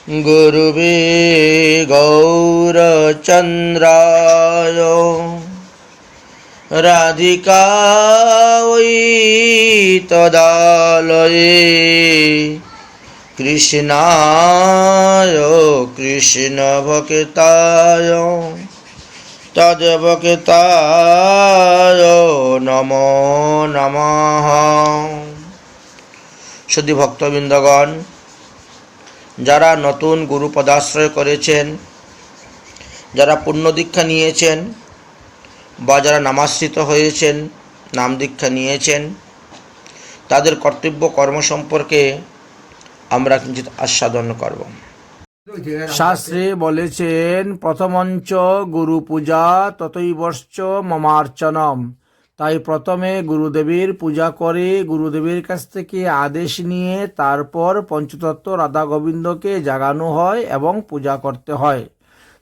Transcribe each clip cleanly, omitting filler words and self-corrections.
गुरुवे गौरचन्द्राय राधिकायै तदालये कृष्णाय कृष्णभक्ताय तद्भक्ताय नमो नमः। शुद्धि भक्तबृन्दगण, যারা নতুন গুরু পদাশ্রয় করেছেন, যারা পূর্ণ দীক্ষা নিয়েছেন বা যারা নামাশ্রিত হয়েছেন, নাম দীক্ষা নিয়েছেন, তাদের কর্তব্য কর্ম সম্পর্কে আমরা কিঞ্চিৎ আস্বাদন করব। শাস্ত্রে বলেছেন, প্রথমঞ্চ গুরু পূজা ততৈবশ্চ মমার্চনম। তাই প্রথমে গুরুদেবের পূজা করে গুরুদেবের কাছ থেকে আদেশ নিয়ে তারপর পঞ্চতত্ত্ব রাধা গোবিন্দকে জাগানো হয় এবং পূজা করতে হয়।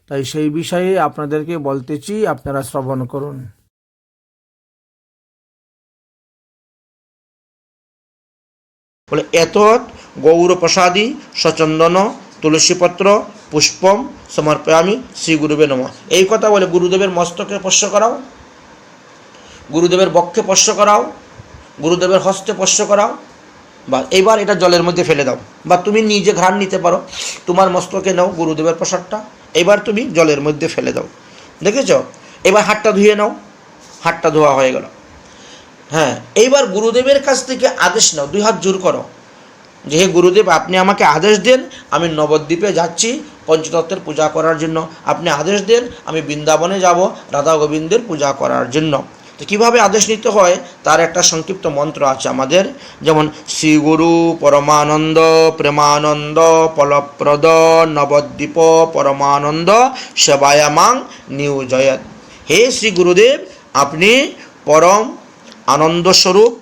তাই সেই বিষয়ে আপনাদেরকে বলতেছি, আপনারা শ্রবণ করুন। বলে এতৎ গৌরপ্রসাদী সচন্দন তুলসীপত্র পুষ্পম সমর্পয়ামি শ্রী গুরুবে নমঃ। এই কথা বলে গুরুদেবের মস্তকে স্পর্শ করাও, গুরুদেবের বক্ষে স্পর্শ করাও, গুরুদেবের হস্তে স্পর্শ করাও, বা এবার এটা জলের মধ্যে ফেলে দাও, বা তুমি নিজে ঘ্রাণ নিতে পারো, তোমার মস্তকে নাও গুরুদেবের প্রসাদটা, এবার তুমি জলের মধ্যে ফেলে দাও। দেখেছ? এবার হাতটা ধুয়ে নাও, হাতটা ধোয়া হয়ে গেল। হ্যাঁ, এইবার গুরুদেবের কাছ থেকে আদেশ নাও, দুই হাত জোর করো যে হে গুরুদেব, আপনি আমাকে আদেশ দেন, আমি নবদ্বীপে যাচ্ছি পঞ্চতত্ত্বের পূজা করার জন্য। আপনি আদেশ দেন, আমি বৃন্দাবনে যাব রাধা গোবিন্দের পূজা করার জন্য। তো কীভাবে আদেশ নিতে হয় তার একটা সংক্ষিপ্ত মন্ত্র আছে আমাদের, যেমন শ্রী গুরু পরমানন্দ প্রেমানন্দ ফলপ্রদ নবদ্বীপ পরমানন্দ সেবায়ামাং নিয়োজয়ৎ। হে শ্রী গুরুদেব, আপনি পরম আনন্দস্বরূপ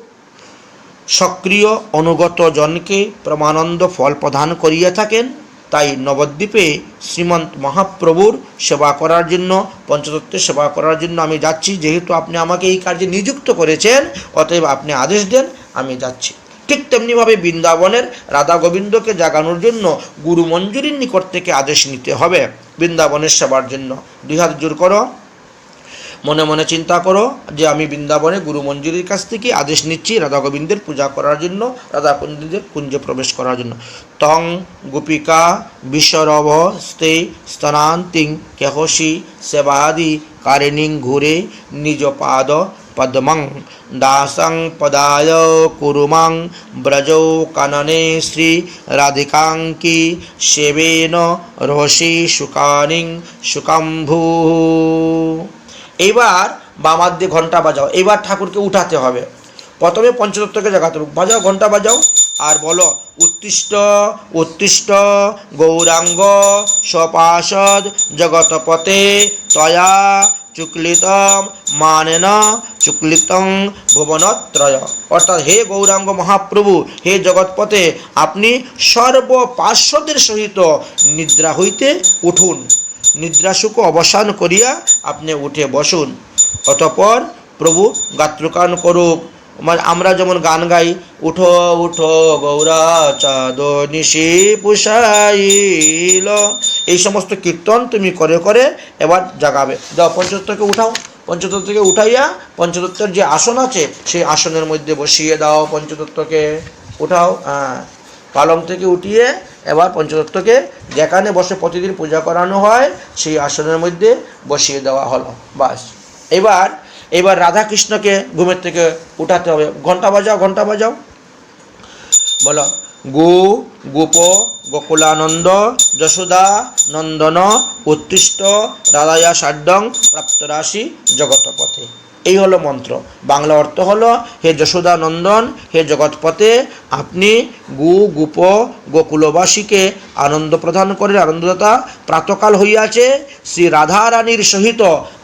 সক্রিয় অনুগত জনকে প্রমানন্দ ফল প্রদান করিয়া থাকেন। তাই নবদ্বীপে শ্রীমন্ত মহাপ্রভুর সেবা করার জন্য, পঞ্চতত্ত্বের সেবা করার জন্য আমি যাচ্ছি। যেহেতু আপনি আমাকে এই কার্যে নিযুক্ত করেছেন, অতএব আপনি আদেশ দেন, আমি যাচ্ছি। ঠিক তেমনিভাবে বৃন্দাবনের রাধা গোবিন্দকে জাগানোর জন্য গুরু মঞ্জুরির নিকট থেকে আদেশ নিতে হবে বৃন্দাবনের সেবার জন্য। দুই হাত জোর করো, মনে মনে চিন্তা করো যে আমি বৃন্দাবনে গুরু মঞ্জুরির কাছ থেকে আদেশ নিচ্ছি রাধা গোবিন্দের পূজা করার জন্য, রাধা গোবিন্দের কুঞ্জে প্রবেশ করার জন্য। তং গোপিকা বিশ্বরভ স্তে স্তনান্তিং কেহসি সেবাদি কারিণীং ঘুরে নিজ পাদ পদ্মং দাসং পদায় কুরুমাং ব্রজৌ কাননে শ্রী রাধিকাঙ্কি সেবেন রহসি সুকানিং সুকাম্ভু। এইবার বামার দিয়ে ঘন্টা বাজাও, এইবার ঠাকুরকে উঠাতে হবে। প্রথমে পঞ্চতত্ত্বকে জাগাতে হবে, বাজাও, ঘন্টা বাজাও আর বলো, উত্তিষ্ঠ উত্তিষ্ঠ গৌরাঙ্গ স্বপাশদ জগৎপতে তয়া চুকলিতম মানেন চুকলিতং ভুবনত্রয়। অর্থাৎ হে গৌরাঙ্গ মহাপ্রভু, হে জগৎপতে, আপনি সর্বপার্শ্বদের সহিত নিদ্রা হইতে উঠুন, নিদ্রাসুখ অবসান করিয়া আপনি উঠে বসুন। অতঃপর প্রভু গাত্রগান করুক। আমরা যেমন গান গাই, উঠো উঠো গৌরা চাঁদ নিশি পুষাইল, এই সমস্ত কীর্তন তুমি করে করে এবার জাগাবে। যাও, পঞ্চতত্ত্বকে উঠাও, পঞ্চতত্ত্বকে উঠাইয়া পঞ্চতত্ত্বের যে আসন আছে সেই আসনের মধ্যে বসিয়ে দাও। পঞ্চতত্ত্বকে উঠাও, হ্যাঁ, পালং থেকে উঠিয়ে এবার পঞ্চতত্ত্বকে যেখানে বসে প্রতিদিন পূজা করানো হয় সেই আসনের মধ্যে বসিয়ে দেওয়া হলো। বাস, এবার রাধা কৃষ্ণকে ঘুমের থেকে উঠাতে হবে। ঘন্টা বাজাও, ঘন্টা বাজাও, বলো, গো গোপ গোকুলানন্দ যশোদা নন্দন উত্তিষ্ঠ রাধায়া সাড্ডং প্রাপ্তরাশি জগৎপথে। এই হলো মন্ত্র। বাংলা অর্থ হলো, হে যশোদা নন্দন, হে জগৎপথে, আপনি গোপ গোকুলবাসীকে আনন্দ প্রদান করেন, আনন্দদাতা। প্রাতকাল হইয়াছে, শ্রী রাধারানীর সহিত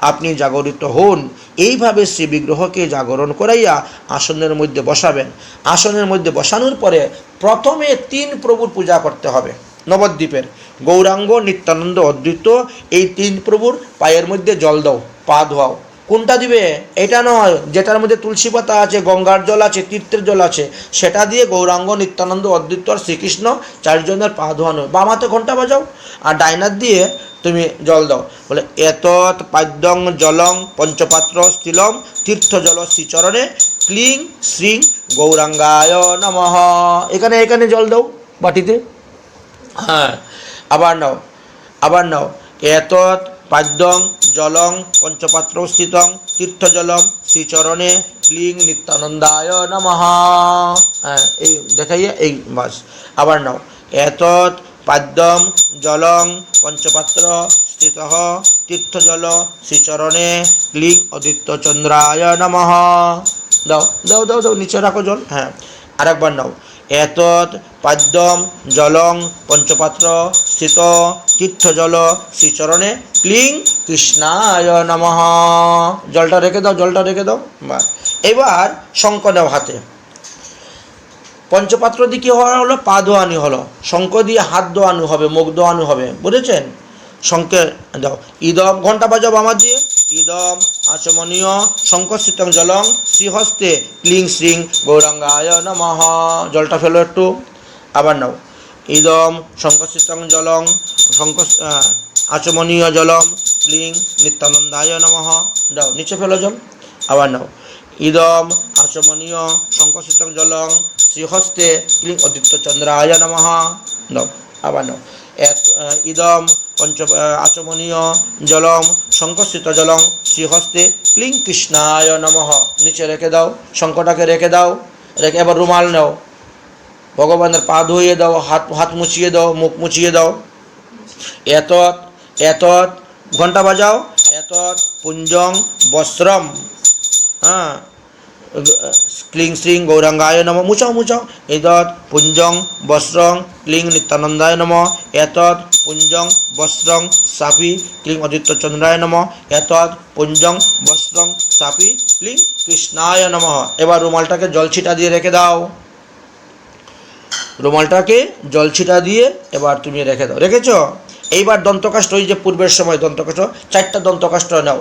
আপনি জাগরিত হন। এইভাবে শ্রী বিগ্রহকে জাগরণ করাইয়া আসনের মধ্যে বসাবেন। আসনের মধ্যে বসানোর পরে প্রথমে 3 প্রভুর পূজা করতে হবে। নবদ্বীপের গৌরাঙ্গ নিত্যানন্দ অদ্বৈত, এই 3 প্রভুর পায়ের মধ্যে জল দাও, পা ধোয়াও। কোনটা দিবে? এটা নয়, যেটার মধ্যে তুলসী পাতা আছে, গঙ্গার জল আছে, তীর্থের জল আছে, সেটা দিয়ে গৌরাঙ্গ, নিত্যানন্দ, অদ্বৈত আর শ্রীকৃষ্ণ চারজনের পা ধোয়ানো। বামাতে ঘন্টা বাজাও, আর ডাইনার দিয়ে তুমি জল দাও। বলে এতৎ পাদ্যং জলং পঞ্চপাত্র স্থিলম তীর্থ জল শ্রীচরণে ক্লিং শ্রীং গৌরাঙ্গায় নমঃ। এখানে এখানে জল দাও বাটিতে। হ্যাঁ, আবার নাও এতৎ পাদ্যং জলং পঞ্চপাত্র স্থিতং তীর্থজলম শ্রীচরণে ক্লিং নিত্যানন্দায় নমঃ। হ্যাঁ, এই দেখাইয়া এই বাস। আবার নাও এতৎ পাদ্যম জলং পঞ্চপাত্র স্থিত তীর্থজল শ্রীচরণে ক্লিং অদিত্যচন্দ্রায় নমঃ। দাও দাও দাও দাও, নিচে রাখো জল। হ্যাঁ, আরেকবার নাও এতৎ পাদ্যম জলং পঞ্চপাত্র স্থিত তীর্থজল শ্রীচরণে ক্লিং কৃষ্ণায় নমঃ। জলটা রেখে দাও। বা এবার শঙ্খ নাও হাতে। পঞ্চপাত্র দিয়ে কী হলো? পা ধোয়ানি হলো। শঙ্খ দিয়ে হাত ধোয়ানো হবে, মুখ ধোয়ানো হবে, বুঝেছেন? শঙ্খে দাও। ইদম, ঘন্টা বাজাবো আমার দিয়ে। ইদম আচমনীয় শঙ্খস্থিতং জলং শ্রীহস্তে ক্লিং শ্রীং গৌরাঙ্গায় নমঃ। জলটা ফেলো একটু। আবার নাও ইদম শঙ্খস্থিতং জলং শঙ্খ আচমনীয় জলম ক্লিং নিত্যানন্দায় নমঃ। দাও, নিচে ফেলো জল। আবার নাও ইদম আচমনীয় শঙ্খস্থিতং জলং শ্রীহস্তে ক্লিং অদিত্যচন্দ্রায় নমঃ। দাও, আবার নাও ইদম আচমনীয় জলম শঙ্খস্থিত জলং শ্রীহস্তে ক্লিং কৃষ্ণায় নমঃ। নিচে রেখে দাও, শঙ্খটাকে রেখে দাও। এবার রুমাল নাও, ভগবানের পা ধুইয়ে দাও, হাত মুছিয়ে দাও, মুখ মুছিয়ে দাও। এতৎ ঘন্টা বাজাও। এতৎ পুঞ্জং বস্ত্রম, হ্যাঁ, ক্লিং শ্রীং গৌরাঙ্গায় নমঃ। মুছাও। এতৎ পুঞ্জং বস্ত্রং ক্লিং নিত্যানন্দায় নমঃ। এতৎ পুঞ্জং বস্ত্রং সাপি ক্লিং অদিত্যচন্দ্রায় নমঃ। এতৎ পুঞ্জং বস্ত্রং সাপি ক্লিং কৃষ্ণায় নমঃ। এবার রুমালটাকে জল ছিটা দিয়ে রেখে দাও। রুমালটাকে জল ছিটা দিয়ে এবার তুমি রেখে দাও। রেখেছ? এইবার দন্তকাষ্ট, ওই যে পূর্বের সময় দন্তকাষ্ট, 4টা দন্তকাষ্ট নাও।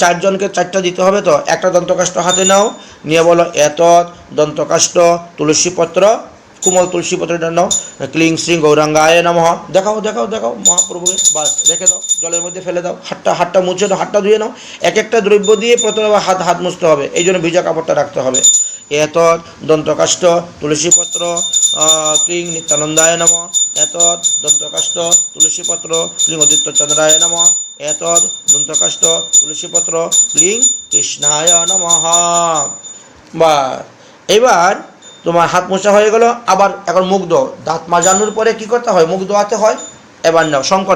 4জনকে 4টা দিতে হবে তো। একটা দন্তকাষ্ট হাতে নাও, নিয়ে বলো এতৎ দন্তকাষ্ট তুলসীপত্র, কোমল তুলসীপত্রটা নাও, ক্লিং শ্রীং গৌরাঙ্গায় নমঃ। দেখাও মহাপ্রভুকে। বাস, রেখে দাও, জলের মধ্যে ফেলে দাও। হাতটা মুছে দাও, হাতটা ধুয়ে নাও। এক একটা দ্রব্য দিয়ে প্রথমে হাত মুছতে হবে, এই জন্য ভিজা কাপড়টা রাখতে হবে। এতৎ দন্তকাষ্ট তুলসীপত্র ক্লিং নিত্যানন্দায় নমঃ। এতৎ দন্তকাষ্ট তুলসীপত্র ক্লিং অদিত্যচন্দ্রায় নমঃ। এতৎ দন্তকাষ্ট তুলসীপত্র ক্লিং কৃষ্ণায় নমঃ। বা এবার তোমার হাত মোছা হয়ে গেল। আবার এখন মুখ ধোও। দাঁত মাজানোর পরে কি করতে হয়? মুখ ধোয়াতে হয়। এবার নাও শঙ্খ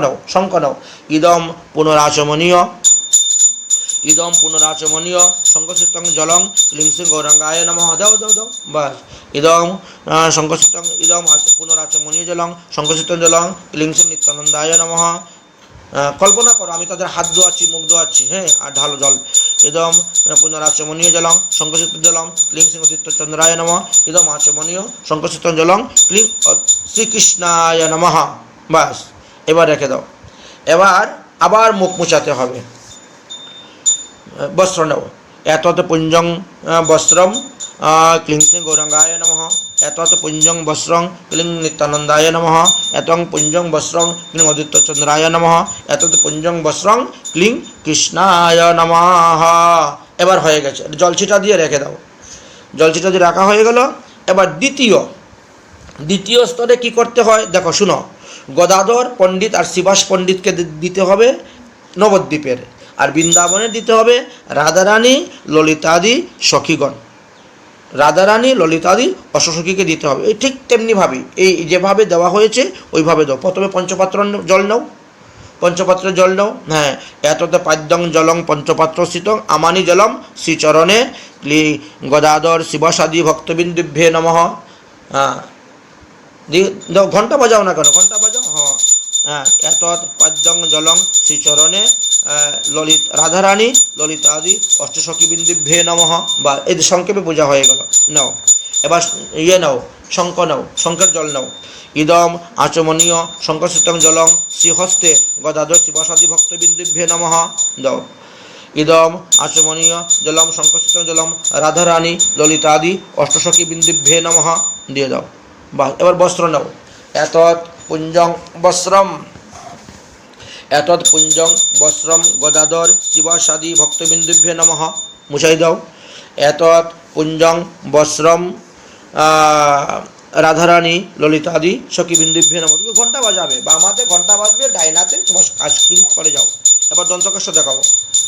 নাও। ইদম পুনরাচমনীয় শঙ্খস্থিতং জলং ক্লিং শ্রীং গৌরাঙ্গায় নমঃ। দাও। বাস, ইদম শঙ্খস্থিতং ইদম পুনরাচমনীয় জলং শঙ্খস্থিতং জলং ক্লিং শ্রীং নিত্যানন্দায় নমঃ। কল্পনা করো আমি তাদের হাত ধোয়াচ্ছি, মুখ ধোয়াচ্ছি, হ্যাঁ, আর ঢালো জল। ইদম পুনরাচমনীয় জলং শঙ্খস্থিতং জলং ক্লিং শ্রীং অদিত্যচন্দ্রায় নমঃ। ইদম আচমনীয় শঙ্খস্থিতং জলং ক্লিং শ্রীকৃষ্ণায় নমঃ। বাস, এবার রেখে দাও। এবার আবার মুখ মুছাতে হবে। বস্ত্র নেও। এতৎ পুঞ্জং বস্ত্রম ক্লিং শ্রীং গৌরাঙ্গায় নমঃ। এতৎ পুঞ্জং বস্ত্রং ক্লিং নিত্যানন্দায় নমঃ। এতং পুঞ্জং বস্ত্রং ক্লিং অদিত্যচন্দ্রায় নমঃ। এতৎ পুঞ্জং বস্ত্রং ক্লিং কৃষ্ণায় নমঃ। এবার হয়ে গেছে। জল ছিটা দিয়ে রেখে দাও। জল ছিটা দিয়ে রাখা হয়ে গেল। এবার দ্বিতীয় স্তরে কি করতে হয় দেখো, শুনো। গদাধর পণ্ডিত আর শিবাস পণ্ডিতকে দিতে হবে নবদ্বীপের, আর বৃন্দাবনে দিতে হবে রাধারানী ললিতাদি সখীগণ। রাধারানী ললিতাদি অশ্বসখীকে দিতে হবে। এই ঠিক তেমনিভাবেই এই যেভাবে দেওয়া হয়েছে ওইভাবে দাও। প্রথমে পঞ্চপাত্র জল নাও। হ্যাঁ, এততে পাদ্যং জলং পঞ্চপাত্র স্থিতং আমানি জলম শ্রীচরণে গদাধর শিবাসাদি ভক্তবিন্দুভ্যে নমঃ। হ্যাঁ, দাও। ঘন্টা বাজাও না কেন? ঘন্টা বাজাও। হ্যাঁ, এতৎ পাদ্যং জলং শ্রীচরণে রাধারানী ললিতাদি অষ্টসখীবিন্দুভ্যে নমঃ। বা এই সংক্ষেপে পূজা হয়ে গেল। নাও এবার নাও, শঙ্খের জল নাও। ইদম আচমনীয় শঙ্খস্থিতং জলং শ্রীহস্তে গদাধর শিবাসাদি ভক্তবিন্দুভ্যে নমঃ। দাও। ইদম আচমনীয় জলম সংকোচিত জলম রাধারানী ললিতাদি অষ্টসখী বিন্দুভ্যে নমঃ দিয়ে দাও। বাহ, এবার বস্ত্র নাও। এতৎ পুঞ্জং বস্ত্রম, এতৎ পুঞ্জং বস্ত্রম গদাধর শিবাসাদি ভক্তবিন্দুভ্যে নমঃ মুছাই দাও। এতৎ পুঞ্জং বস্ত্রম রাধারানী ললিতাদি সখীবিন্দুভ্যে নমঃ। তুমি ঘন্টা বাজাবে, বামাতে ঘন্টা বাজবে, ডাইনাতে তোমার কাজ ক্লিক করে যাও। এবার দন্তকাষ্ঠ দেখাবো।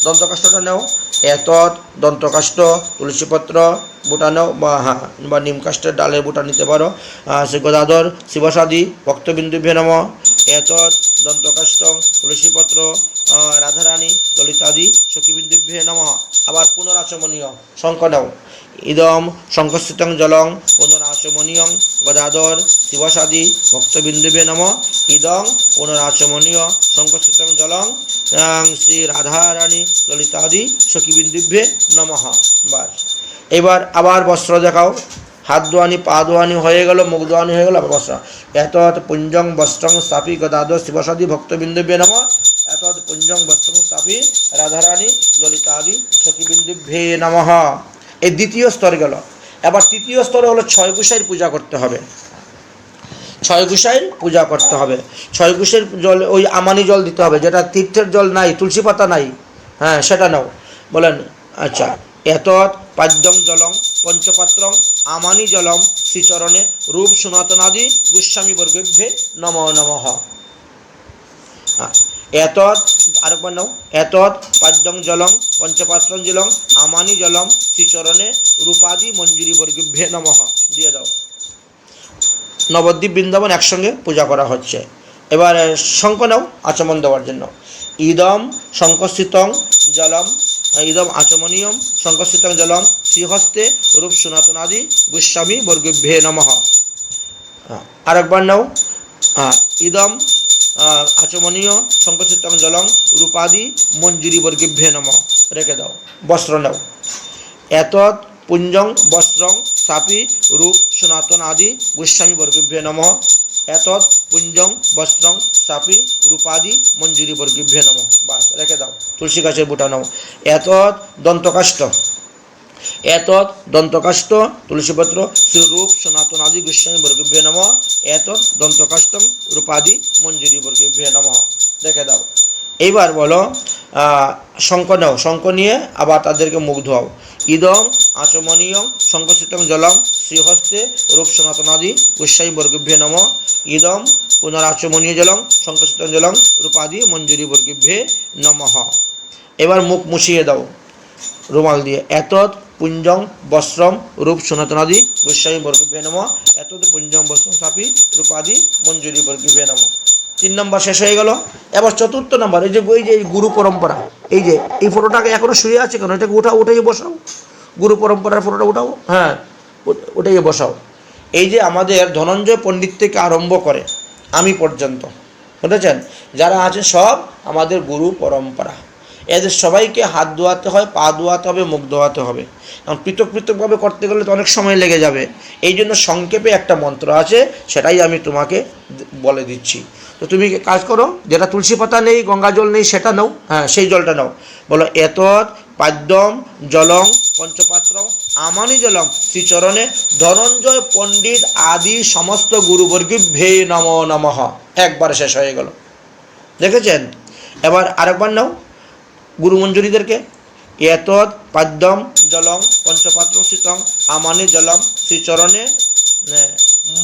দন্তকাষ্ঠটা নেও। এতৎ দন্তকাষ্ঠ তুলসীপত্র বুটা নাও, বা নিম কাষ্ঠের ডালের বুটা নিতে পারো। সে গদাধর শিবসাদি ভক্তবিন্দুভ্যে নমঃ। এতৎ দন্তকাষ্ঠ তুলসীপত্র রাধারানী ললিতাদি সখীবিন্দুভ্যে নমঃ। আবার পুনরাচমনীয় শঙ্খ নাও। ইদম শঙ্খস্থিতং জলং পুনরাচমনীয়ং গদাধর শিবসাদি ভক্তবিন্দুভ্যে নমঃ। ইদং পুনরাচমনীয় শঙ্খস্থিতং জলং শ্রী রাধারানী ললিতাদি সখীবিন্দুভ্যে নমঃ। বাস, এবার আবার বস্ত্র দেখাও। হাত দোয়ানি, পা দোয়ানি হয়ে গেল, মুখ দোয়ানি হয়ে গেল, আবার বস্ত্র। এতৎ পুঞ্জং বস্ত্রং স্থাপি গদাধর শিবসাদি ভক্তবিন্দুভ্যে নমঃ। এতৎ পুঞ্জং বস্ত্রং স্থাপি রাধারানী ললিতাদি সখীবিন্দুভ্যে নমঃ। এই দ্বিতীয় স্তর গেল। এবার তৃতীয় স্তরে হলো ছয় গোসাইয়ের পূজা করতে হবে। ছয় গোসাইয়ের পূজা করতে হবে। ছয় গোসাইয়ের জল, ওই আমানি জল দিতে হবে, যেটা তীর্থের জল নাই, তুলসী পাতা নাই, হ্যাঁ সেটা নাও। বলেন আচ্ছা। এতৎ পাদ্যং জলং পঞ্চপাত্রং আমানি জলম শ্রীচরণে রূপ সনাতনাদি গোস্বামী বর্গভ্যে নমঃ নমঃ। এতৎ, আরেকবার নাও। এতৎ পাদ্যং জলং পঞ্চপাত্রং জলং আমানি জলম শ্রীচরণে রূপাদি মঞ্জুরি বর্গভ্যে নমঃ দিয়ে দাও। নবদ্বীপ বৃন্দাবন একসঙ্গে পূজা করা হচ্ছে। এবার শঙ্খ নাও আচমন দেওয়ার জন্য। ইদম শঙ্খস্থিতং জলম, ইদম আচমনীয়ম শঙ্খস্থিতং জলম শ্রীহস্তে রূপ সনাতনাদি গোস্বামী বর্গভ্যে নমঃ। আরেকবার নাও। ইদম আচমনীয় শঙ্খস্থিতং জলং রূপাদি মঞ্জুরি বর্গভ্যে নমঃ রেখে দাও। বস্ত্র নাও। এতৎ পুঞ্জং বস্ত্রং স্থাপি রূপ সনাতন আদি গোস্বামী বর্গভ্যে নমঃ। এতৎ পুঞ্জং বস্ত্রং স্থাপি রূপাদি মঞ্জুরি বর্গভ্যে নমঃ। বাস, রেখে দাও। তুলসী গাছের বুটা নাও। এতৎ দন্তকাষ্ঠ, এতৎ দন্তকাষ্ঠ তুলসীপত্র শ্রীরূপ সনাতন আদি গোস্বামী বর্গভ্যে নমঃ। এতৎ দন্তকাষ্ঠং রূপাদি মঞ্জুরি বর্গভ্যে নমঃ রেখে দাও। এইবার বলো শঙ্খ নাও। শঙ্খ নিয়ে আবার তাদেরকে মুখ ধোয়াও। ইদম আচমনীয়ং শঙ্খস্থিতং জলং শ্রীহস্তে রূপ সনাতনাদি গোস্বামী বর্গভ্যে নমঃ। ইদম পুনরাচমনীয় জলং শঙ্খস্থিতং জলং রূপাদি মঞ্জুরি বর্গভ্যে নমঃ। এবার মুখ মুছিয়ে দাও রুমাল দিয়ে। এতৎ পুঞ্জং বস্ত্রম রূপ সনাতনাদি গোস্বামী বর্গভ্যে নমঃ। এতৎ পুঞ্জং বস্ত্রম স্থাপি রূপাদি মঞ্জুরি বর্গভ্যে নমঃ। 3 নম্বর শেষ হয়ে গেল। এবার 4র্থ নম্বর, এই যে গুরু পরম্পরা, এই ফটোটাকে এখনো শুয়ে আছে কেন? এটাকে উঠাই বসাও। গুরু পরম্পরার ফটোটা উঠাও, হ্যাঁ ওটাই বসাও। এই যে আমাদের ধনঞ্জয় পণ্ডিত থেকে আরম্ভ করে আমি পর্যন্ত, বুঝেছেন, যারা আছে সব আমাদের গুরু পরম্পরা। এদের সবাইকে হাত ধোয়াতে হয়, পা ধোয়াতে হবে, মুখ ধোয়াতে হবে। কারণ পৃথক পৃথকভাবে করতে গেলে তো অনেক সময় লেগে যাবে। এই জন্য সংক্ষেপে একটা মন্ত্র আছে, সেটাই আমি তোমাকে বলে দিচ্ছি। তো তুমি কাজ করো, যেটা তুলসী পাতা নেই, গঙ্গা জল নেই, সেটা নাও, হ্যাঁ সেই জলটা নাও। বলো এতৎ পাদ্যম জলং পঞ্চপাত্রং আমানি জলম শ্রীচরণে ধনঞ্জয় পণ্ডিত আদি সমস্ত গুরুবর্গভ্যে নমো নমঃ। একবারে শেষ হয়ে গেল, দেখেছেন। এবার আরেকবার নাও গুরুমঞ্জুরিদেরকে। এতৎ পাদ্যম জলং পঞ্চপাত্রং স্থিতং আমানি জলম শ্রীচরণে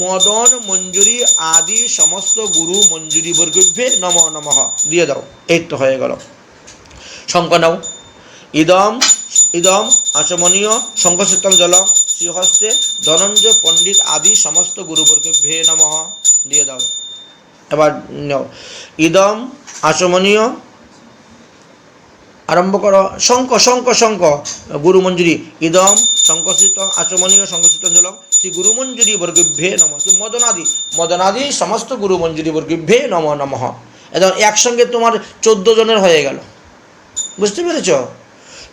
মদন মঞ্জুরি আদি সমস্ত গুরু মঞ্জুরি বর্গভ্যে নমঃ নমঃ দিয়ে দাও। এই তো হয়ে গেল। শঙ্খ নাও। ইদম আচমনীয় শঙ্খস্থিতং জলম শ্রীহস্তে ধনঞ্জয় পণ্ডিত আদি সমস্ত গুরুবর্গভ্যে নমঃ দিয়ে দাও। এবার নাও ইদম আচমনীয়, আরম্ভ করো। শঙ্খ শঙ্খ শঙ্খ গুরুমঞ্জুরি। ইদম শঙ্খস্থিত আচমনীয় শঙ্খস্থিতং জলম শ্রী গুরুমঞ্জুরি বর্গভ্যে নমঃ। মদনাদি সমস্ত গুরুমঞ্জুরি বর্গভ্যে নমঃ নমঃ। এখন একসঙ্গে তোমার 14 জনের হয়ে গেল, বুঝতে পেরেছ?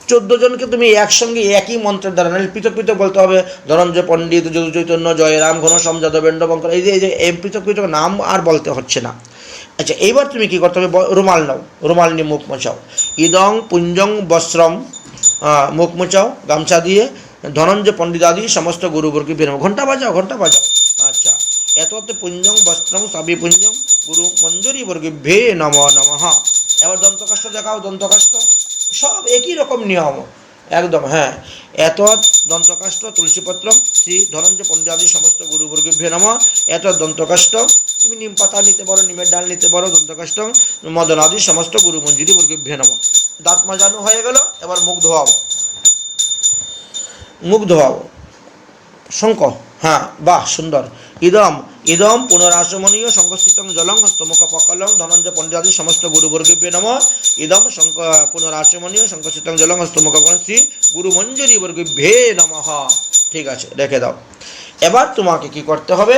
14 জনকে তুমি একসঙ্গে একই মন্ত্রের দ্বারা, নাহলে পৃথক পৃথক বলতে হবে। ধনঞ্জয় পণ্ডিত, যদু চৈতন্য, জয়রাম, ঘনশ্যাম যাদব, বেণ্ডবঙ্কর, এই যে পৃথক পৃথক নাম আর বলতে হচ্ছে না। আচ্ছা, এইবার তুমি কি করতে হবে, রুমাল নাও, রুমাল নিয়ে মুখ মোছাও। ইদং পুঞ্জং বস্ত্রম, মুখ মোছাও গামছা দিয়ে। ধনঞ্জয় পণ্ডিতাদি সমস্ত গুরুবর্গে বেরো, ঘন্টা বাজাও, ঘন্টা বাজাও। আচ্ছা, এত পুঞ্জং বস্ত্রম সাবি পুঞ্জম গুরু মঞ্জুরি বর্গে ভে নম নমঃ। এবার দন্তকাষ্ঠ দেখাও, দন্তকাষ্ঠ, সব একই রকম নিয়ম একদম। হ্যাঁ, এত দন্তকাষ্ঠ তুলসীপত্রম শ্রী ধনঞ্জয় পণ্ডিতাদি সমস্ত গুরুবর্গে ভে নম। এত দন্তকাষ্ঠ, তুমি নিম পাতা নিতে পারো, নিমের ডাল নিতে পারো, দন্তকাষ্ঠ মদনাদি সমস্ত গুরু মঞ্জুরি বর্গে ভে নম। দাঁত মাজানো হয়ে গেল, এবার মুখ ধোয়াও, মুখ ধোয়াও, শঙ্খ। হ্যাঁ, বাহ, সুন্দর। ইদম ইদম পুনরাসমনীয় সংকস্থিতং জলং হস্তমুখ পকলং ধনঞ্জয় পণ্ডিতাদি সমস্ত গুরুবর্গেভ্যো নমঃ। ইদম পুনরাসমনীয় সংকস্থিতং জলং হস্তমুখ শ্রী গুরু মঞ্জুরি বর্গেভ্যো নমঃ। ঠিক আছে, রেখে দাও। এবার তোমাকে কি করতে হবে,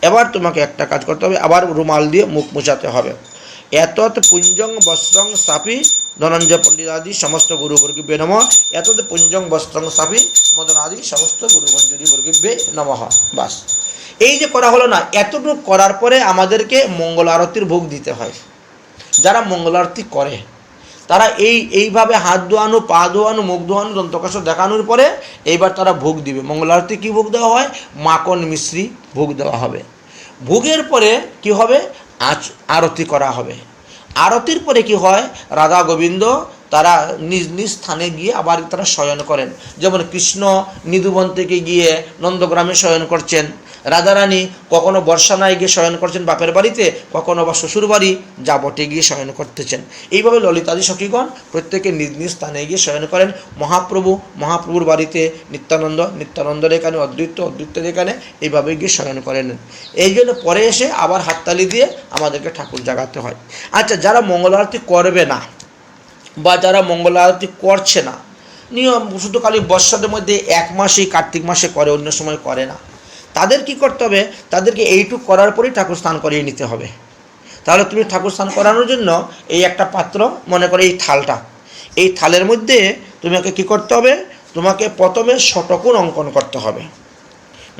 এবার তোমাকে একটা কাজ করতে হবে, আবার রুমাল দিয়ে মুখ মুছাতে হবে। এতৎ পুঞ্জং বস্ত্রং সাপি ধনঞ্জয় পণ্ডিতাদি সমস্ত গুরুবর্গেভ্যো নমঃ। এতৎ পুঞ্জং বস্ত্রং সাপি মদনাদি সমস্ত গুরু মঞ্জুরি বর্গেভ্যো নমঃ। বাস, এই যে করা হলো না, এতটুকু করার পরে আমাদেরকে মঙ্গল আরতির ভোগ দিতে হয়। যারা মঙ্গল আরতি করে তারা এইভাবে হাত ধোয়ানো, পা ধোয়ানো, মুখ ধোয়ানো, দন্তকাষ্ঠ দেখানোর পরে এইবার তারা ভোগ দিবে। মঙ্গল আরতি কী ভোগ দেওয়া হয়, মাখন মিশ্রি ভোগ দেওয়া হবে। ভোগের পরে কি হবে, আরতি করা হবে। আরতির পরে কি হয়, রাধা গোবিন্দ তারা নিজ নিজ স্থানে গিয়ে আবার তারা শয়ন করেন। যেমন কৃষ্ণ নিধুবন থেকে গিয়ে নন্দগ্রামে শয়ন করছেন, রাধারানী কখনো বর্ষানায় গিয়ে শয়ন করছেন বাপের বাড়িতে, কখনো বা শ্বশুর বাড়ি যাবটে গিয়ে শয়ন করতেছেন। এইভাবে ললিতাদি সখীগণ প্রত্যেকে নিজ নিজ স্থানে গিয়ে শয়ন করেন। মহাপ্রভুর বাড়িতে নিত্যানন্দ, নিত্যানন্দের এখানে অদ্বৈত, অদ্বৈতের এখানে এইভাবে গিয়ে শয়ন করেন। এই জন্য পরে এসে আবার হাততালি দিয়ে আমাদেরকে ঠাকুর জাগাতে হয়। আচ্ছা, যারা মঙ্গল আরতি করবে না বা যারা মঙ্গল আরতি করছে না, নিয়ম শুধু খালি বর্ষাদের মধ্যে এক মাসেই কার্তিক মাসে করে, অন্য সময় করে না, তাদের কি করতে হবে, তাদেরকে এইটুকু করার পরেই ঠাকুর স্নান করিয়ে নিতে হবে। তাহলে তুমি ঠাকুর স্নান করানোর জন্য এই একটা পাত্র, মনে করে এই থালটা, এই থালের মধ্যে তোমাকে কি করতে হবে, তোমাকে প্রথমে শতকোণ অঙ্কন করতে হবে।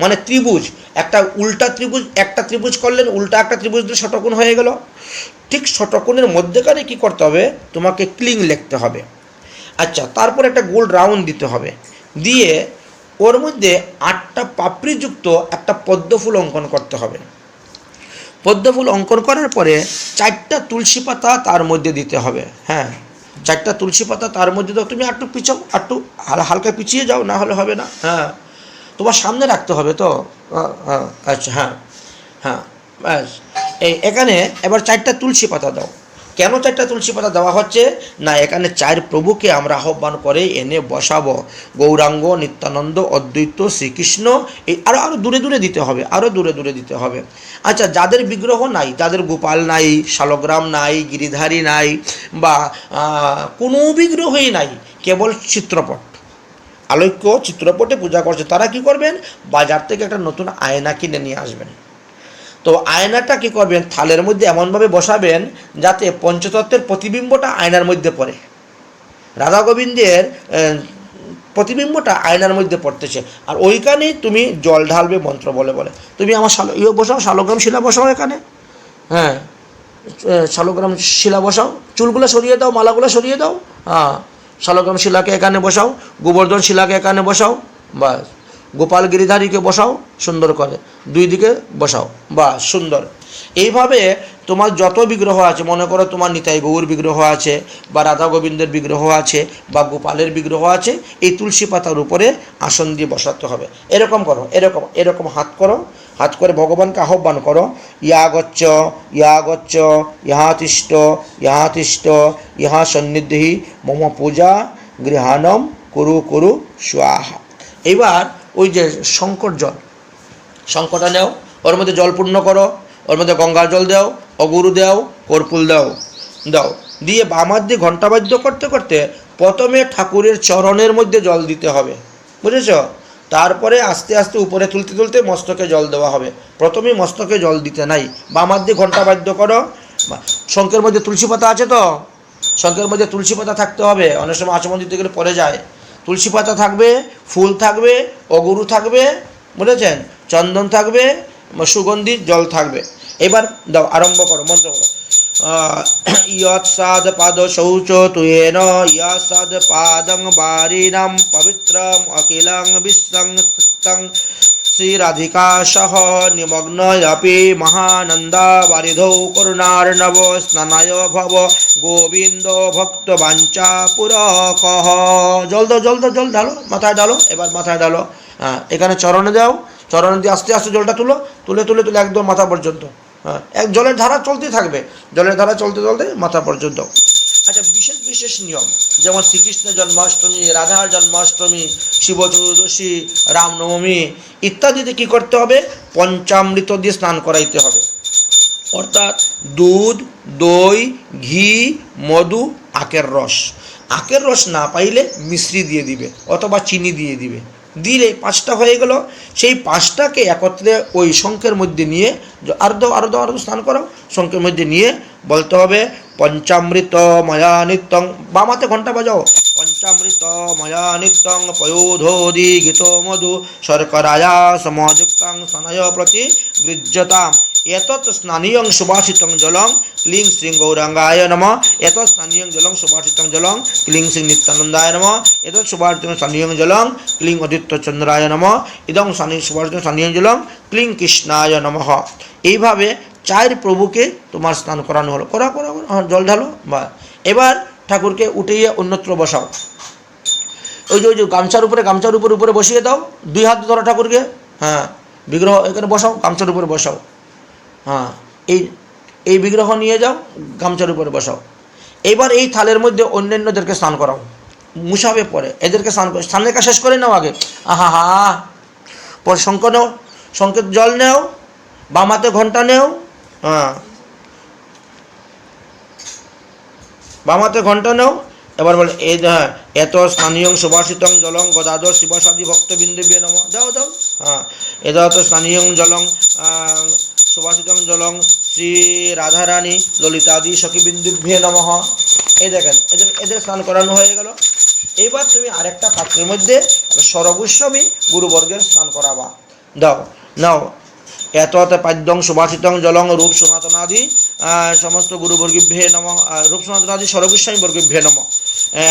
মানে ত্রিভুজ, একটা উল্টা ত্রিভুজ, একটা ত্রিভুজ করলেন, উল্টা একটা ত্রিভুজ দিয়ে শতকোণ হয়ে গেল। ঠিক শতকোণের মধ্যেখানে কি করতে হবে, তোমাকে ক্লিং লিখতে হবে। আচ্ছা, তারপর একটা গোল রাউন্ড দিতে হবে, দিয়ে ওর মধ্যে 8টা পাপড়িযুক্ত একটা পদ্মফুল অঙ্কন করতে হবে। পদ্মফুল অঙ্কন করার পরে 4টা তুলসী পাতা তার মধ্যে দিতে হবে। হ্যাঁ, 4টা তুলসী পাতা তার মধ্যে দাও। তুমি একটু পিছাও, একটু হালকা পিছিয়ে যাও, না হলে হবে না। হ্যাঁ, তোমার সামনে রাখতে হবে তো। আচ্ছা, হ্যাঁ হ্যাঁ, ব্যাস। এখানে এবার 4টা তুলসী পাতা দাও। কেন 4টা তুলসী পাতা দেওয়া হচ্ছে না, এখানে 4 প্রভুকে আমরা আহ্বান করে এনে বসাবো। গৌরাঙ্গ, নিত্যানন্দ, অদ্বৈত, শ্রীকৃষ্ণ, এই আরও দূরে দূরে দিতে হবে, আরও দূরে দূরে দিতে হবে। আচ্ছা, যাদের বিগ্রহ নাই, যাদের গোপাল নাই, শালগ্রাম নাই, গিরিধারী নাই, বা কোনো বিগ্রহই নাই, কেবল চিত্রপট, আলোক্য চিত্রপটে পূজা করছে, তারা কি করবেন, বাজার থেকে একটা নতুন আয়না কিনে নিয়ে আসবেন। তো আয়নাটা কী করবেন, থালের মধ্যে এমনভাবে বসাবেন যাতে পঞ্চতত্ত্বের প্রতিবিম্বটা আয়নার মধ্যে পড়ে। রাধা গোবিন্দের প্রতিবিম্বটা আয়নার মধ্যে পড়তেছে, আর ওইখানেই তুমি জল ঢালবে মন্ত্র বলে বলে। তুমি আমার বসাও, শালগ্রাম শিলা বসাও এখানে। হ্যাঁ, শালগ্রাম শিলা বসাও, চুলগুলো সরিয়ে দাও, মালাগুলো সরিয়ে দাও। হ্যাঁ, শালগ্রাম শিলাকে এখানে বসাও, গোবর্ধন শিলাকে এখানে বসাও, বাস। গোপাল গিরিধারীকে বসাও সুন্দর করে, 2 দিকে বসাও, বা সুন্দর। এইভাবে তোমার যত বিগ্রহ আছে, মনে করো তোমার নিতাই গৌর বিগ্রহ আছে, বা রাধা গোবিন্দের বিগ্রহ আছে, বা গোপালের বিগ্রহ আছে, এই তুলসী পাতার উপরে আসন দিয়ে বসাতে হবে। এরকম করো, এরকম এরকম হাত করো, হাত করে ভগবানকে আহ্বান করো। ইয়া গচ্ছ, ইয়া গচ্ছ, ইহা তিষ্ঠ, ইহা তিষ্ঠ, ইহা সন্নিধি, মম পূজা গৃহাণম কুরু কুরু স্বাহা। এইবার ওই যে শঙ্কর জল, শঙ্করটা নেও, ওর মধ্যে জল পূর্ণ করো, ওর মধ্যে গঙ্গার জল দাও, অগুরু দাও, কর্পূর দাও, দিয়ে বামার দিয়ে ঘণ্টা বাদ্য করতে করতে প্রথমে ঠাকুরের চরণের মধ্যে জল দিতে হবে, বুঝেছ? তারপরে আস্তে আস্তে উপরে তুলতে তুলতে মস্তকে জল দেওয়া হবে। প্রথমেই মস্তকে জল দিতে নাই, বামার দিয়ে ঘণ্টা বাদ্য করো। শঙ্কের মধ্যে তুলসী পাতা আছে তো, শঙ্কের মধ্যে তুলসী পাতা থাকতে হবে। অনেক সময় আচমন দিতে গেলে পড়ে যায়। তুলসী পাতা থাকবে, ফুল থাকবে, অগুরু থাকবে, বুঝেছেন, চন্দন থাকবে, সুগন্ধি জল থাকবে। এবার দাও, আরম্ভ করো, মন্ত্র করো। यत्साद पाद शौच तुयेन यत्साद पादं वारिणां पवित्रम् अखिलं विश्वं तत्तं श्रीराधिका सह निमग्नयपि महानंदा वारिधौ करुणार्णव स्नानाय भव गोविंद भक्त वांचा पुरकः। जल दो जल दो, जल ढालो, माथाয় ढालो, এবার মাথায় ঢালো। হ্যাঁ, এখানে চরণে দাও, চরণে দিয়ে আস্তে আস্তে জলটা তুলো, তুলে তুলে তুলে একদম মাথা পর্যন্ত। হ্যাঁ, এক জলের ধারা চলতে থাকবে, জলের ধারা চলতে চলতে মাথা পর্যন্ত। আচ্ছা, বিশেষ বিশেষ নিয়ম যেমন শ্রীকৃষ্ণ জন্মাষ্টমী, রাধার জন্মাষ্টমী, শিব চতুর্দশী, রামনবমী ইত্যাদিতে কী করতে হবে? পঞ্চামৃত দিয়ে স্নান করাইতে হবে। অর্থাৎ দুধ, দই, ঘি, মধু, আখের রস। আখের রস না পাইলে মিশ্রি দিয়ে দিবে অথবা চিনি দিয়ে দিবে। দিলে পাঁচটা হয়ে গেল। সেই পাঁচটাকে একত্রে ওই শঙ্খের মধ্যে নিয়ে আর্ধ আর্ধ আর্ধ স্নান করো, শঙ্খের মধ্যে নিয়ে বলতে হবে পঞ্চামৃত ময়া নিত্যং। বামাতে ঘণ্টা বাজাও। পঞ্চামৃত ময়া নিত্যং পয়োধোদি গীত মধু শর্করায়া সমযুক্তং স্নানয় প্রতি গৃহ্যতাম। এতৎ স্নানীয়ং সুভাষিতং জলং ক্লিং শ্রী গৌরাঙ্গায় নমঃ। এতৎ স্নানীয়ং জলং সুভাষিতং জলং ক্লিং শ্রী নিত্যানন্দায় নমঃ। এতৎ সুভাষিতং স্নানীয়ং জলং ক্লিং অদিত্য চন্দ্রায় নমঃ। ইদং সুভাষিতং স্নানীয়ং জলং ক্লিং কৃষ্ণায় নমঃ। এইভাবে চার প্রভুকে তোমার স্নান করানো হলো। করা করা জল ঢালো। বা এবার ঠাকুরকে উঠিয়ে অন্যত্র বসাও। ওই যে গামছার উপরে উপরে বসিয়ে দাও। দুই হাত ধরো ঠাকুরকে। হ্যাঁ, বিগ্রহ এখানে বসাও, গামছার উপরে বসাও। হ্যাঁ, এই বিগ্রহ নিয়ে যাও, গামছার উপরে বসাও। এবার এই থালের মধ্যে অন্যান্যদেরকে স্নান করাও। মুসাবে পরে এদেরকে স্নানের কাজ শেষ করে নাও আগে। আহা হা, পরে শঙ্খ নেও, শঙ্খের জল নেও, বামাতে ঘণ্টা নেও। হ্যাঁ, বামাতে ঘণ্টা নেও। এবার বলে এই হ্যাঁ, এত স্থানীয় সুভাষিতং জলং গদাধর শিবসাদি ভক্তবিন্দুভ্যে নমঃ। দাও দাও। হ্যাঁ, এত স্থানীয় জলং সুভাষিতং জলং শ্রী রাধারানী ললিতাদি সখীবিন্দুভ্যে নমঃ। এই দেখেন, এদের স্নান করানো হয়ে গেল। এইবার তুমি আরেকটা পাত্রের মধ্যে সরগোস্বামী গুরুবর্গের স্নান করাবা। দাও নাও। এত পাদ্যং সুভাষিতং জলং রূপ সনাতনাদি সমস্ত গুরুবর্গিভ্যে নমঃ। রূপ সনাতনাদি সরগোস্বামী বর্গিভ্যে নমঃ।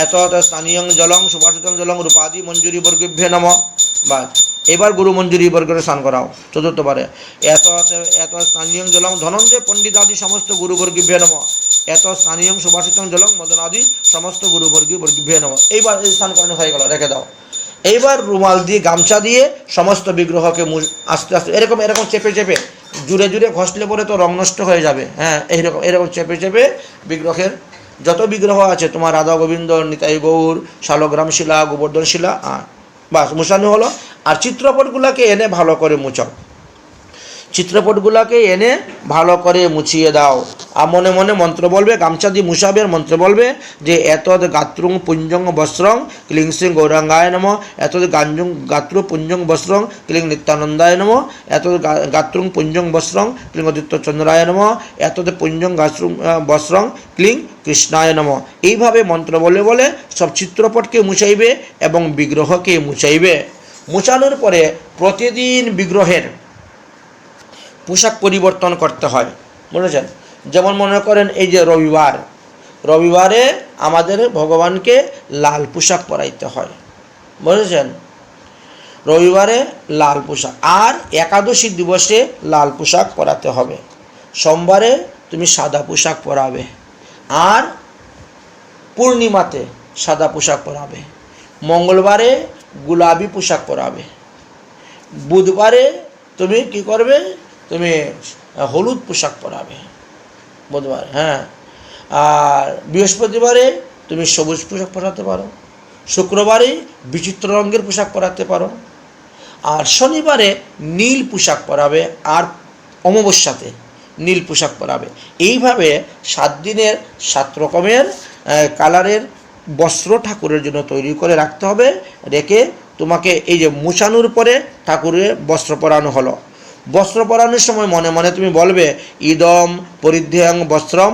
এত স্থানীয় জলং সুভাষিতং জলং রূপাদি মঞ্জুরি বর্গিভ্যে নমঃ। বাস, এবার গুরু মঞ্জুরি বর্গের স্নান করাও চতুর্থবারে। এত স্থানীয় জলং ধনঞ্জয় পণ্ডিতাদি সমস্ত গুরুবর্গিভ্যে নমঃ। এত স্থানীয় সুভাষিতং জলং মদনাদি সমস্ত গুরুবর্গিভ্যে নমঃ। এইবার এই স্নান করানো হয়ে গেল, রেখে দাও। এইবার রুমাল দিয়ে গামছা দিয়ে সমস্ত বিগ্রহকে আস্তে আস্তে এরকম চেপে চেপে, জুড়ে জুড়ে ঘষলে পরে তো রং নষ্ট হয়ে যাবে। হ্যাঁ, এরকম চেপে চেপে বিগ্রহের যত বিগ্রহ আছে তোমার রাধা গোবিন্দ, নিতাই গৌর, শালগ্রাম শিলা, গোবর্ধন শিলা, বাস মুছানো হলো। আর চিত্রপটগুলোকে এনে ভালো করে মুছাও। চিত্রপটগুলোকে এনে ভালো করে মুছিয়ে দাও। আর মনে মনে মন্ত্র বলবে, গামছা দিয়ে মুছাবে, মন্ত্র বলবে যে এতদ গাত্রুং পুঞ্জং বস্ত্রং ক্লিং শ্রী গৌরাঙ্গায় নমঃ। এতদ গাত্রু পুঞ্জং বস্ত্রং ক্লিং নিত্যানন্দায় নমঃ। এতদ গাত্রুং পুঞ্জং বস্ত্রং ক্লিং অদিত্য চন্দ্রায় নমঃ। এতদ পুঞ্জং গাত্রুং বস্ত্রং ক্লিং কৃষ্ণায় নমঃ। এইভাবে মন্ত্র বলে বলে সব চিত্রপটকে মুছাইবে এবং বিগ্রহকে মুছাইবে। মুছানোর পরে প্রতিদিন বিগ্রহের পোশাক পরিবর্তন করতে হয়, বুঝেছেন? যেমন মনে করেন এই যে রবিবারে আমাদের ভগবানকে লাল পোশাক পরাইতে হয়, বুঝেছেন? রবিবারে লাল পোশাক। আর একাদশী দিবসে লাল পোশাক পরাতে হবে। সোমবারে তুমি সাদা পোশাক পরাবে। আর পূর্ণিমাতে সাদা পোশাক পরাবে। মঙ্গলবারে গোলাপি পোশাক পরাবে। বুধবারে তুমি কি করবে? তুমি হলুদ পোশাক পরাবে বুধবার। হ্যাঁ, আর বৃহস্পতিবারে তুমি সবুজ পোশাক পরাতে পারো। শুক্রবারে বিচিত্র রঙের পোশাক পরাতে পারো। আর শনিবারে নীল পোশাক পরাবে। আর অমাবস্যাতে নীল পোশাক পরাবে। এইভাবে 7 দিনের 7 রকমের কালারের বস্ত্র ঠাকুরের জন্য তৈরি করে রাখতে হবে। রেখে তোমাকে এই যে মুছানোর পরে ঠাকুরের বস্ত্র পরানো হলো। বস্ত্র পরানোর সময় মনে মনে তুমি বলবে ইদম পরিধ্যং বস্ত্রম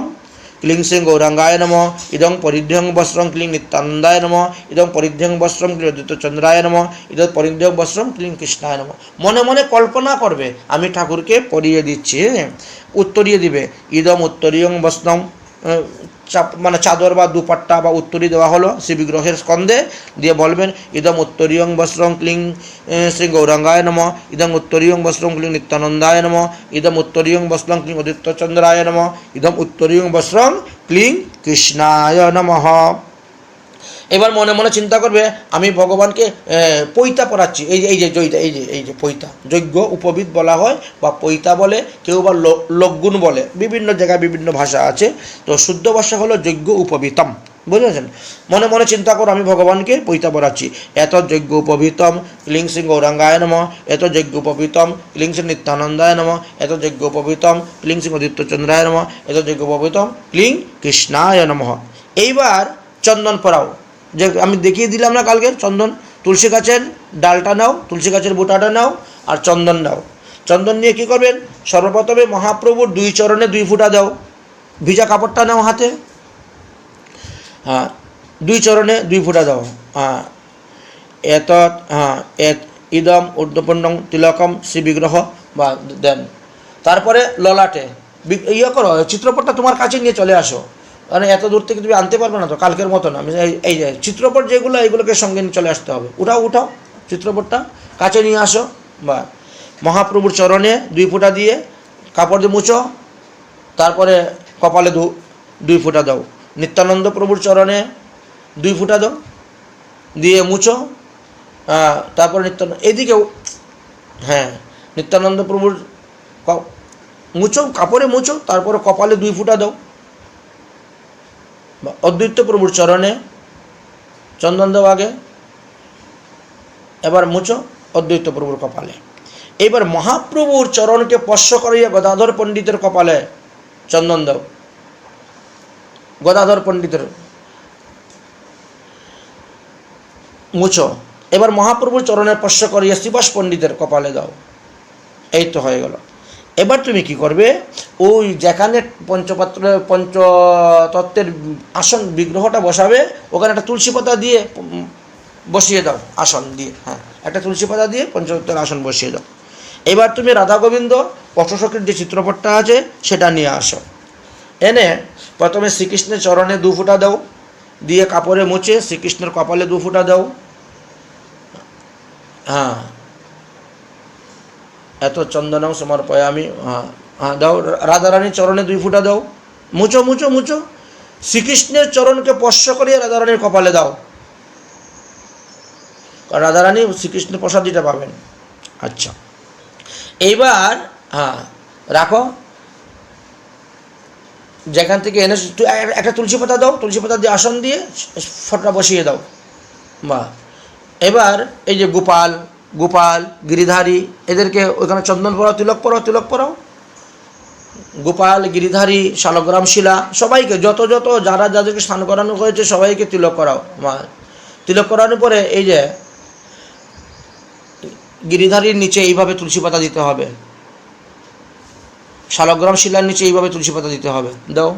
ক্লিং শ্রীং গৌরাঙ্গায় নম, ইদং পরিধ্যং বস্ত্রং ক্লিং নিত্যানন্দায় নম, ইদং পরিধ্যং বস্ত্রং ক্লিং অদ্বৈতচন্দ্রায় নম, ইদং পরিধ্যং বস্ত্রং ক্লিং কৃষ্ণায় নম। মনে মনে কল্পনা করবে আমি ঠাকুরকে পরিয়ে দিচ্ছি, উত্তরিয়ে দিবে। ইদম উত্তরীয়ং বস্ত্রং, মানে চাদর বা দুপাট্টা বা উত্তরী দেওয়া হলো শ্রী বিগ্রহের স্কন্ধে, দিয়ে বলবেন ইদম উত্তরীয়ং বস্ত্রং ক্লিং শ্রী গৌরাঙ্গায় নম, ইদম উত্তরীয়ং বস্ত্রং ক্লিং নিত্যানন্দায় নম, ইদম উত্তরীয়ং বস্ত্রং ক্লিং অদ্বৈতচন্দ্রায় নম, ইদম উত্তরীয়ং বস্ত্রং ক্লিং কৃষ্ণায় নমঃ। এবার মনে মনে চিন্তা করবে আমি ভগবানকে পৈতা পড়াচ্ছি। এই যে পৈতা, যজ্ঞ উপবিদ বলা হয় বা পৈতা বলে, কেউ বা লগ্গুণ বলে, বিভিন্ন জায়গায় বিভিন্ন ভাষা আছে। তো শুদ্ধ ভাষা হলো যজ্ঞ উপবিতম, বুঝেছেন? মনে মনে চিন্তা করো আমি ভগবানকে পৈতা পড়াচ্ছি। এত যজ্ঞ উপবিতম ক্লিং শ্রী গৌরাঙ্গায় নম, এত যজ্ঞ উপবিতম ক্লিং শ্রী নিত্যানন্দায় নম, এত যজ্ঞ উপবিতম ক্লিং শ্রী অদ্বৈতচন্দ্রায় নম, এত যজ্ঞ উপবিতম ক্লিং কৃষ্ণায় নমঃ। এইবার চন্দন পরাও, যে আমি দেখিয়ে দিলাম না কালকে চন্দন। তুলসী গাছের ডালটা নাও, তুলসী গাছের বোটাটা নাও, আর চন্দন নাও। চন্দন নিয়ে কী করবেন? সর্বপ্রথমে মহাপ্রভুর 2 চরণে 2 ফুটা দাও। ভিজা কাপড়টা নাও হাতে, হ্যাঁ 2 চরণে 2 ফুটা দাও। হ্যাঁ ইদম ঊর্ধ্বপুণ্ডং তিলকম শ্রী বিগ্রহ বা দেন। তারপরে ললাটে করো, চিত্রপটটা তোমার কাছে নিয়ে চলে আসো, কারণ এত দূর থেকে তুমি আনতে পারবে না তো, কালকের মতো না। এই যে চিত্রপট যেগুলো, এইগুলোকে সঙ্গে নিয়ে চলে আসতে হবে। উঠাও চিত্রপটটা কাছে নিয়ে আসো। বা মহাপ্রভুর চরণে 2 ফুটা দিয়ে কাপড় দিয়ে মুছো, তারপরে কপালে 2 ফুটা দাও। নিত্যানন্দ প্রভুর চরণে 2 ফুটা দাও, দিয়ে মুছো। তারপরে এদিকেও, হ্যাঁ নিত্যানন্দ প্রভুর মুছো, কাপড়ে মুছো, তারপরে কপালে 2 ফুটা দাও। অদ্বৈত প্রভুর চরণে চন্দন দাও আগে, এবার মুছো অদ্বৈত প্রভুর কপালে। এবার মহাপ্রভুর চরণকে স্পর্শ করিয়া গদাধর পণ্ডিতের কপালে চন্দন দাও। গদাধর পণ্ডিতের মুছো। এবার মহাপ্রভুর চরণের স্পর্শ করিয়া শ্রীবাস পণ্ডিতের কপালে দাও। এই তো হয়ে গেল। এবার তুমি কি করবে? ওই যেখানে পঞ্চতত্ত্বের আসন বিগ্রহটা বসাবে, ওখানে একটা তুলসী পাতা দিয়ে বসিয়ে দাও আসন দিয়ে। হ্যাঁ একটা তুলসী পাতা দিয়ে পঞ্চতত্ত্বের আসন বসিয়ে দাও। এবার তুমি রাধা গোবিন্দ পটসখীর যে চিত্রপটটা আছে সেটা নিয়ে আসো। এনে প্রথমে শ্রীকৃষ্ণের চরণে 2 ফুটা দাও, দিয়ে কাপড়ে মুছে শ্রীকৃষ্ণের কপালে 2 ফুটা দাও। হ্যাঁ এত চন্দনং সমর্পয়ামি, হ্যাঁ দাও। রাধারানীর চরণে 2 ফুটা দাও, মুছো। শ্রীকৃষ্ণের চরণকে স্পর্শ করিয়ে রাধারানীর কপালে দাও, রাধারানী শ্রীকৃষ্ণের প্রসাদিটা পাবেন। আচ্ছা এইবার হ্যাঁ রাখো, যেখান থেকে এনে একটা তুলসী পাতা দাও, তুলসী পাতা দিয়ে আসন দিয়ে ফটোটা বসিয়ে দাও। বা এবার এই যে গোপাল গিরিধারী, এদেরকে ওইখানে চন্দন পরাও, তিলক পরাও। গোপাল, গিরিধারী, শালগ্রাম শিলা, সবাইকে যত যাদেরকে স্নান করানো হয়েছে সবাইকে তিলক করাও। তিলক করানোর পরে এই যে গিরিধারীর নিচে এইভাবে তুলসী পাতা দিতে হবে, শালগ্রাম শিলার নিচে এইভাবে তুলসী পাতা দিতে হবে। দাও,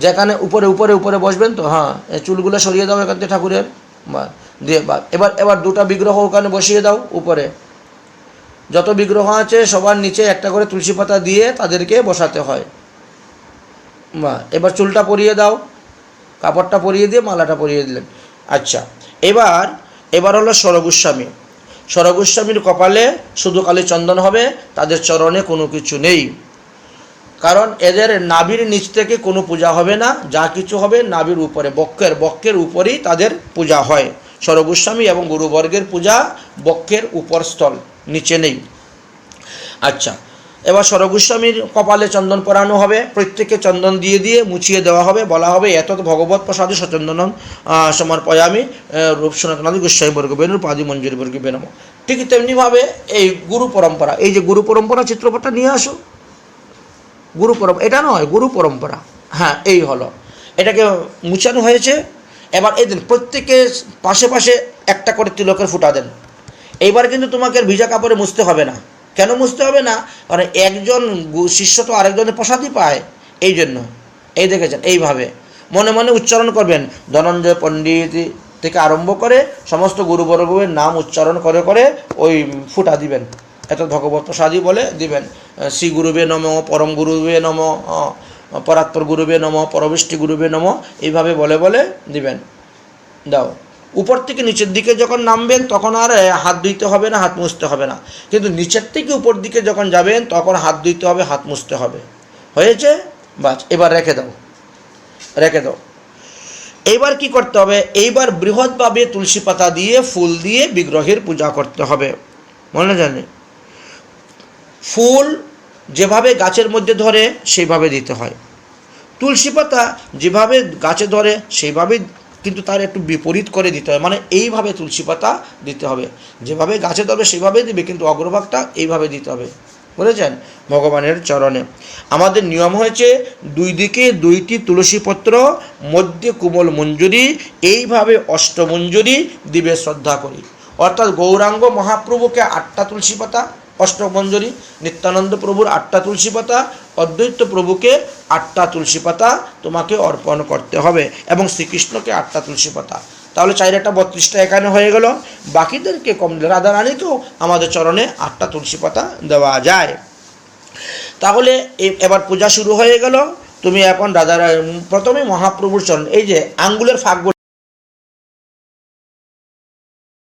যেখানে উপরে বসবেন তো, হ্যাঁ চুলগুলো সরিয়ে দাও এখান থেকে ঠাকুরের। বা দিয়ে এবার 2টা বিগ্রহ ওখানে বসিয়ে দাও। উপরে যত বিগ্রহ আছে সবার নিচে একটা করে তুলসী পাতা দিয়ে তাদেরকে বসাতে হয়। বা এবার চুলটা পরিয়ে দাও, কাপড়টা পরিয়ে দিয়ে মালাটা পরিয়ে দিলেন। আচ্ছা এবার হলো স্বরগোস্বামীর কপালে শুধু কালী চন্দন হবে, তাদের চরণে কোনো কিছু নেই। কারণ এদের নাভির নিচ থেকে কোনো পূজা হবে না, যা কিছু হবে নাভির উপরে, বক্ষের উপরেই তাদের পূজা হয়। স্বরগোস্বামী এবং গুরুবর্গের পূজা বক্ষের উপরস্থল, নিচে নেই। আচ্ছা এবার স্বরগোস্বামীর কপালে চন্দন পরানো হবে, প্রত্যেককে চন্দন দিয়ে মুছিয়ে দেওয়া হবে। বলা হবে এত ভগবত প্রসাদে সচন্দনম সমর্পয়ামি রূপ সনাতনাদি গোস্বামী বর্গ বেনুর পাদি মঞ্জুরি বর্গ বেনম। ঠিক তেমনিভাবে এই গুরু পরম্পরা, এই যে গুরু পরম্পরা চিত্রপটটা নিয়ে আসো। গুরু পরম্পরা এটা নয়, গুরু পরম্পরা। হ্যাঁ এই হলো, এটাকে মুছানো হয়েছে। এবার এই দিন প্রত্যেকে পাশে একটা করে তিলকের ফুটা দেন। এইবার কিন্তু তোমাকে ভিজা কাপড়ে মুছতে হবে না। কেন মুছতে হবে না? কারণ একজন শিষ্য তো আরেকজনের প্রসাদই পায়, এই জন্য এই দেখেছেন, এইভাবে মনে মনে উচ্চারণ করবেন। ধনঞ্জয় পণ্ডিত থেকে আরম্ভ করে সমস্ত গুরুবর্গের নাম উচ্চারণ করে করে ওই ফুটা দিবেন। এত ভগবত প্রসাদী বলে দিবেন। শ্রী গুরুবে নম, পরম গুরুবে নম, পরাৎপর গুরুবে নম, পরবৃষ্টি গুরুবে নম, এইভাবে বলে বলে দিবেন। দাও উপর থেকে নিচের দিকে যখন নামবেন তখন আর হাত ধুইতে হবে না, হাত মুছতে হবে না। কিন্তু নিচের থেকে উপর দিকে যখন যাবেন তখন হাত ধুইতে হবে, হাত মুছতে হবে। হয়েছে? বাস, এবার রেখে দাও, রেখে দাও। এইবার কি করতে হবে? এইবার বৃহৎভাবে তুলসী পাতা দিয়ে ফুল দিয়ে বিগ্রহের পূজা করতে হবে। মনে জানে ফুল যেভাবে গাছের মধ্যে ধরে সেইভাবে দিতে হয়, তুলসী পাতা যেভাবে গাছে ধরে সেইভাবে, কিন্তু তার একটু বিপরীত করে দিতে হয়। মানে এইভাবে তুলসী পাতা দিতে হবে, যেভাবে গাছে ধরবে সেভাবেই দিবে, কিন্তু অগ্রভাগটা এইভাবে দিতে হবে। বুঝেছেন? ভগবানের চরণে আমাদের নিয়ম হয়েছে দুই দিকে দুইটি তুলসী পত্র, মধ্যে কোমল মঞ্জুরি, এইভাবে অষ্টমঞ্জুরি দিবে শ্রদ্ধা করি। অর্থাৎ গৌরাঙ্গ মহাপ্রভুকে 8টা তুলসী পাতা অষ্টমঞ্জুরি, নিত্যানন্দ প্রভুর 8টা তুলসী পাতা, অদ্বৈত প্রভুকে 8টা তুলসী পাতা তোমাকে অর্পণ করতে হবে, এবং শ্রীকৃষ্ণকে 8টা তুলসী পাতা। তাহলে 4 32টা এখানে হয়ে গেল। বাকিদেরকে কম দিলে রাধারানীকেও আমাদের চরণে 8টা তুলসী পাতা দেওয়া যায়। তাহলে এবার পূজা শুরু হয়ে গেল। তুমি এখন প্রথমে মহাপ্রভুর চরণ, এই যে আঙ্গুলের ফাঁকগুলো